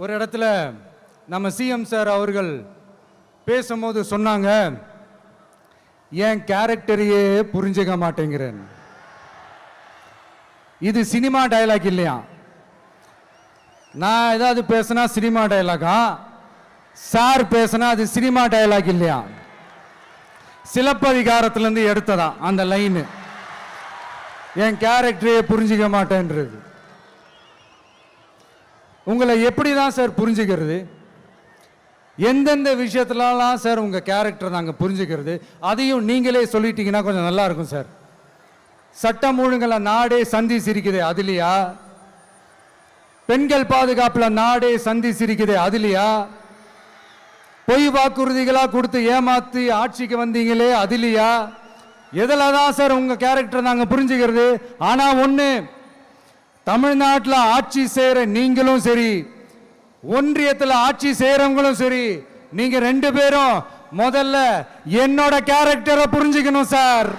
ஒரு இடத்துல நம்ம சிஎம் சார் அவர்கள் பேசும்போது சொன்னாங்க, என் கேரக்டரையே புரிஞ்சுக்க மாட்டேங்கிறேன். இது சினிமா டயலாக் இல்லையா? நான் ஏதாவது பேசினா சினிமா டயலாகா? சார் பேசினா அது சினிமா டயலாக் இல்லையா? சிலப்பதிகாரத்திலிருந்து எடுத்ததா அந்த லைன். என் கேரக்டரையே புரிஞ்சிக்க மாட்டேன்றது. உங்களை எப்படி தான் சார் புரிஞ்சுக்கிறது? எந்தெந்த விஷயத்துலலாம் சார் உங்கள் கேரக்டர் நாங்கள் புரிஞ்சுக்கிறது? அதையும் நீங்களே சொல்லிட்டீங்கன்னா கொஞ்சம் நல்லா இருக்கும் சார். சட்டம் ஒழுங்குல நாடே சந்தி சிரிக்குது அதுலையா? பெண்கள் பாதுகாப்புல நாடே சந்தி சிரிக்குது அதுலையா? பொய் வாக்குறுதிகளா கொடுத்து ஏமாத்தி ஆட்சிக்கு வந்தீங்களே அதுலையா? எதில் தான் சார் உங்க கேரக்டர் நாங்க புரிஞ்சுக்கிறது? ஆனா ஒண்ணு, தமிழ்நாட்டில் ஆட்சி செய்யற நீங்களும் சரி, ஒன்றியத்தில் ஆட்சி செய்யறவங்களும் சரி, நீங்க ரெண்டு பேரும் முதல்ல என்னோட கேரக்டரை புரிஞ்சுக்கணும் சார்.